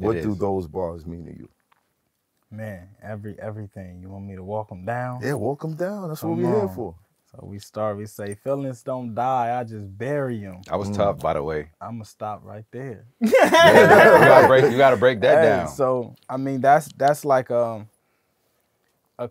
What do those bars mean to you? Man, everything. You want me to walk them down? Yeah, walk them down. That's what we're here for. So we say, feelings don't die, I just bury them. That was tough, by the way. I'm going to stop right there. Yeah, you gotta break that down. So, I mean, that's like a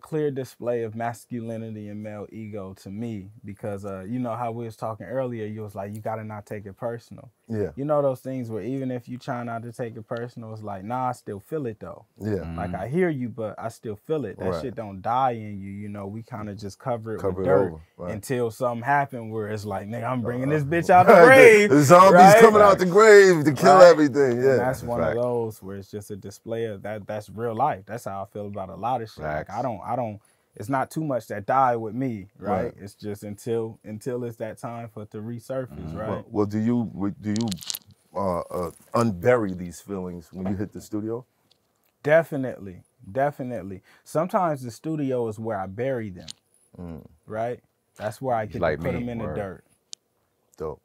clear display of masculinity and male ego to me, because you know how we was talking earlier, you was like, you gotta not take it personal. Yeah. You know those things where even if you try not to take it personal, it's like, nah, I still feel it though. Yeah. Like I hear you, but I still feel it. That shit don't die in you. You know, we kind of just cover it with dirt until something happened where it's like, nigga, I'm bringing this bitch out the grave. The zombies coming out the grave to kill everything. Yeah. And that's one of those where it's just a display of that. That's real life. That's how I feel about a lot of shit. Like I don't. It's not too much that die with me, right? It's just until it's that time for it to resurface, right? Well, do you unbury these feelings when you hit the studio? Definitely. Sometimes the studio is where I bury them, right? That's where I get to put them in the dirt. Dope.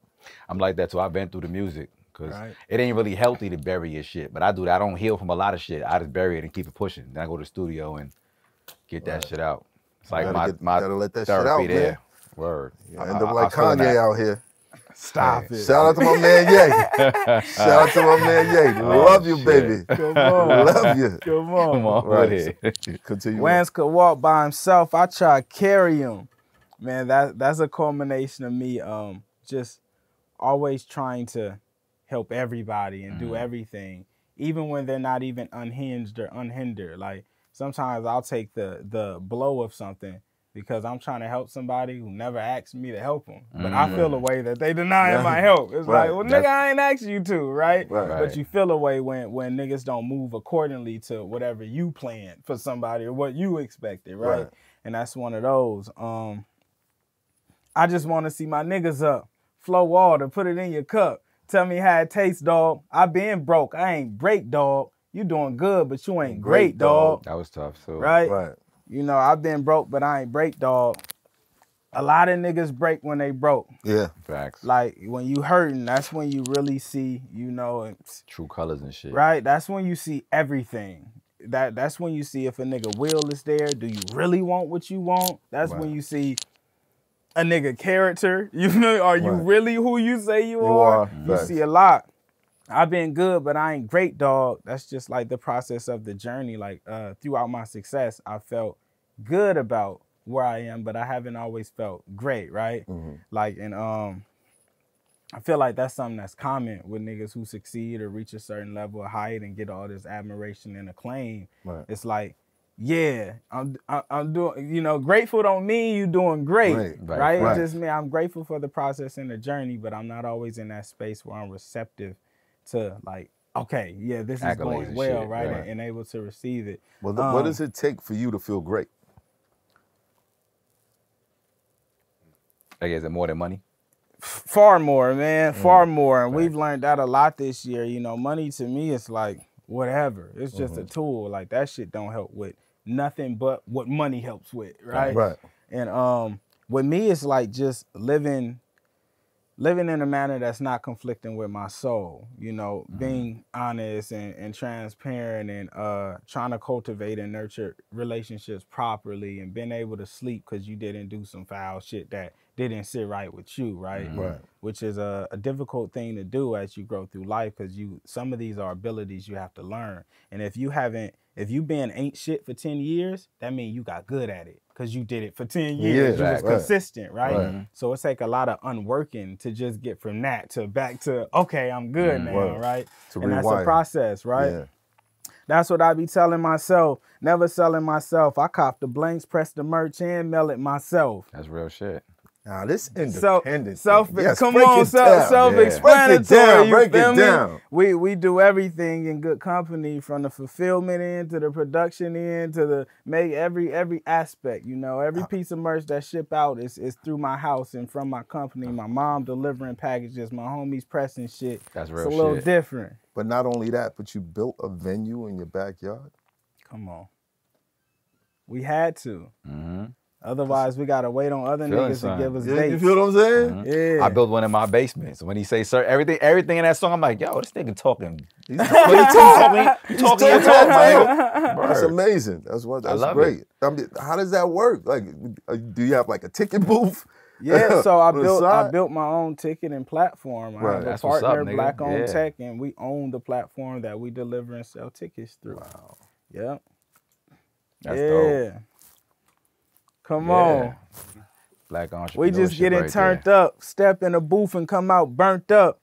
I'm like that too. I've been through the music, because it ain't really healthy to bury your shit. But I do that. I don't heal from a lot of shit. I just bury it and keep it pushing. Then I go to the studio and get that shit out. It's like my let that therapy shit out, there. Man. Word. You end up like Kanye out here. Stop it. Shout out to my man Ye. Shout out to my man Ye. Love you, baby. Come on. Love you. Come on. Right. Continue. Wans could walk by himself. I try to carry him. Man, that's a culmination of me just always trying to help everybody and do everything, even when they're not even unhinged or unhindered. Like, sometimes I'll take the blow of something because I'm trying to help somebody who never asked me to help them. But I feel a way that they denying my help. It's like, well, nigga, I ain't asked you to, right? But you feel a way when niggas don't move accordingly to whatever you planned for somebody or what you expected, right? And that's one of those. I just want to see my niggas up. Flow water, put it in your cup. Tell me how it tastes, dog. I been broke. I ain't break, dog. You doing good, but you ain't great, dog. That was tough, so. Right? You know, I've been broke, but I ain't break, dog. A lot of niggas break when they broke. Yeah. Facts. Like, when you hurting, that's when you really see, you know. True colors and shit. Right? That's when you see everything. That's when you see if a nigga will is there. Do you really want what you want? That's when you see a nigga character. You know, are you really who you say you are? You see a lot. I've been good, but I ain't great, dog. That's just like the process of the journey. Like throughout my success, I felt good about where I am, but I haven't always felt great, right? Like, and I feel like that's something that's common with niggas who succeed or reach a certain level of height and get all this admiration and acclaim. It's like, yeah, I'm doing, you know, grateful don't mean you doing great, right? It just mean I'm grateful for the process and the journey, but I'm not always in that space where I'm receptive to, like, okay, yeah, this is going well, right? And able to receive it. Well, what does it take for you to feel great? I guess, is it more than money? Far more, man, far more. And we've learned that a lot this year. You know, money to me is like whatever. It's just a tool. Like, that shit don't help with nothing but what money helps with, right? And with me, it's like just living in a manner that's not conflicting with my soul, you know, being honest and transparent and trying to cultivate and nurture relationships properly and being able to sleep because you didn't do some foul shit that didn't sit right with you, right? Which is a difficult thing to do as you grow through life, because some of these are abilities you have to learn. And if you been ain't shit for 10 years, that means you got good at it because you did it for 10 years. You was consistent, right? So it take a lot of unworking to just get from that to back to, okay, I'm good now, right? And that's a process, right? That's what I be telling myself, never selling myself. I cop the blanks, press the merch, and mail it myself. That's real shit. Now this independent. Self-explanatory. Break it down. We do everything in good company, from the fulfillment end to the production end to the make every aspect. You know, every piece of merch that ship out is through my house and from my company. My mom delivering packages, my homies pressing shit. That's real shit. It's a little different. But not only that, but you built a venue in your backyard. Come on. We had to. Otherwise, we gotta wait on other niggas to give us dates. You feel what I'm saying? Yeah. I built one in my basement. So when he say sir, everything in that song, I'm like, yo, this nigga talking. He's talking your talk, man. That's amazing. That's great. I mean, how does that work? Like, do you have like a ticket booth? Yeah, so I built my own ticketing platform. I have a partner, Black Owned Tech, and we own the platform that we deliver and sell tickets through. Wow. Yep. That's dope. Come on. Black entrepreneurship. We just getting turned up, step in a booth and come out burnt up.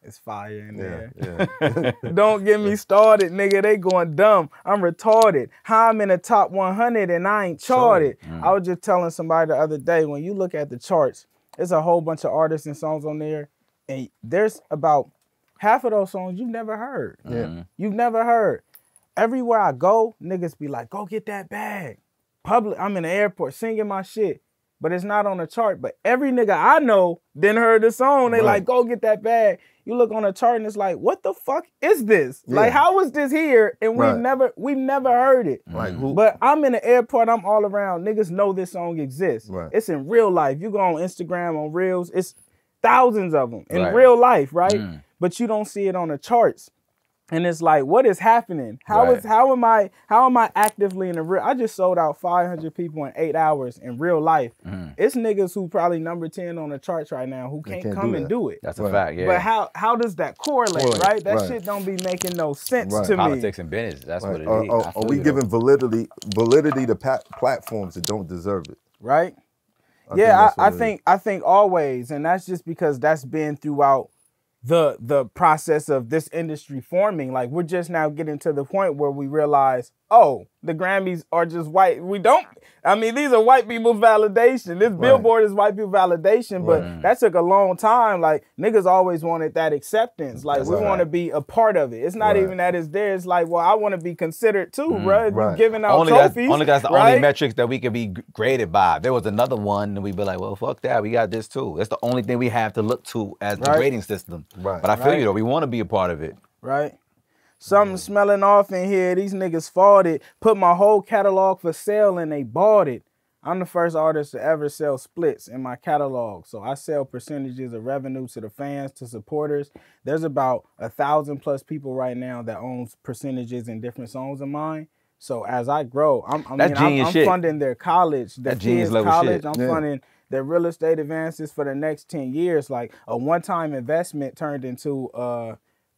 It's fire in there. Yeah. Don't get me started, nigga. They going dumb. I'm retarded. How I'm in the top 100 and I ain't charted. I was just telling somebody the other day, when you look at the charts, there's a whole bunch of artists and songs on there, and there's about half of those songs you've never heard. You've never heard. Everywhere I go, niggas be like, go get that bag. I'm in the airport singing my shit, but it's not on the chart. But every nigga I know didn't heard the song. They like, go get that bag. You look on the chart and it's like, what the fuck is this? Like, how is this here? And we've never heard it. Like who? But I'm in the airport, I'm all around. Niggas know this song exists. It's in real life. You go on Instagram, on Reels, it's thousands of them in real life, right? But you don't see it on the charts. And it's like, what is happening? How am I actively in the real? I just sold out 500 people in 8 hours in real life. It's niggas who probably number 10 on the charts right now who can't come and do it. That's a fact, yeah. But how does that correlate, right? That shit don't be making no sense to me. Politics and business, that's what it is. Are we giving validity to platforms that don't deserve it? Right? I think always, and that's just because that's been throughout the process of this industry forming. Like, we're just now getting to the point where we realize, oh, the Grammys are just white. These are white people's validation. This Billboard is white people validation, but that took a long time. Like, niggas always wanted that acceptance. Like, we want to be a part of it. It's not even that it's there. It's like, well, I want to be considered too, bro. You're giving out trophies. That's the only metrics that we can be graded by. If there was another one, then we'd be like, well, fuck that. We got this too. That's the only thing we have to look to as the grading system. But I feel you, though. We want to be a part of it. Right. Something smelling off in here. These niggas fought it. Put my whole catalog for sale and they bought it. I'm the first artist to ever sell splits in my catalog. So I sell percentages of revenue to the fans, to supporters. There's about 1,000+ people right now that owns percentages in different songs of mine. So as I grow, I'm funding their college, their kids' college. I'm funding their real estate advances for the next 10 years. Like, a one-time investment turned into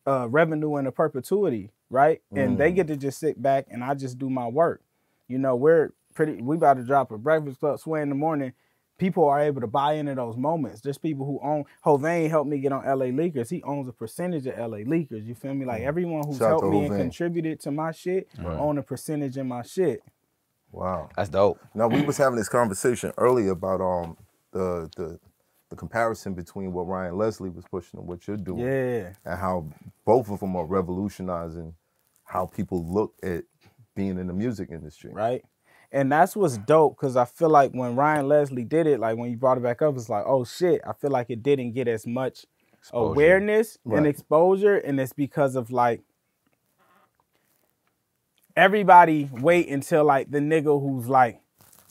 revenue in a perpetuity, right? And they get to just sit back and I just do my work. You know, we about to drop a Breakfast Club Sway in the morning. People are able to buy into those moments. There's people who own, Hovain helped me get on LA Leakers. He owns a percentage of LA Leakers. You feel me? Like, everyone who's helped me and contributed to my shit own a percentage in my shit. Wow. That's dope. Now, we was having this conversation earlier about the comparison between what Ryan Leslie was pushing and what you're doing. Yeah. And how both of them are revolutionizing how people look at being in the music industry. Right. And that's what's dope, because I feel like when Ryan Leslie did it, like when you brought it back up, it's like, oh shit, I feel like it didn't get as much awareness and exposure. And it's because of, like, everybody wait until, like, the nigga who's like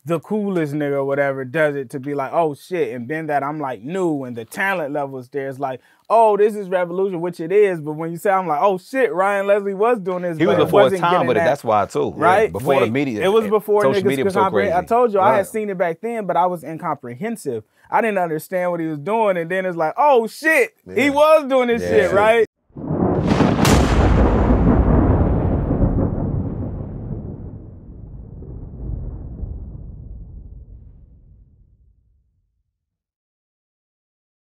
the coolest nigga or whatever does it to be like, oh shit. And then that I'm like new and the talent levels there is like, oh, this is revolution, which it is. But when you say, I'm like, oh shit, Ryan Leslie was doing this. He was before his time with it. That's why too. Right? Before the media. It was before social niggas media was so crazy. I told you I had seen it back then, but I was incomprehensive. I didn't understand what he was doing. And then it's like, oh shit, he was doing this shit, right?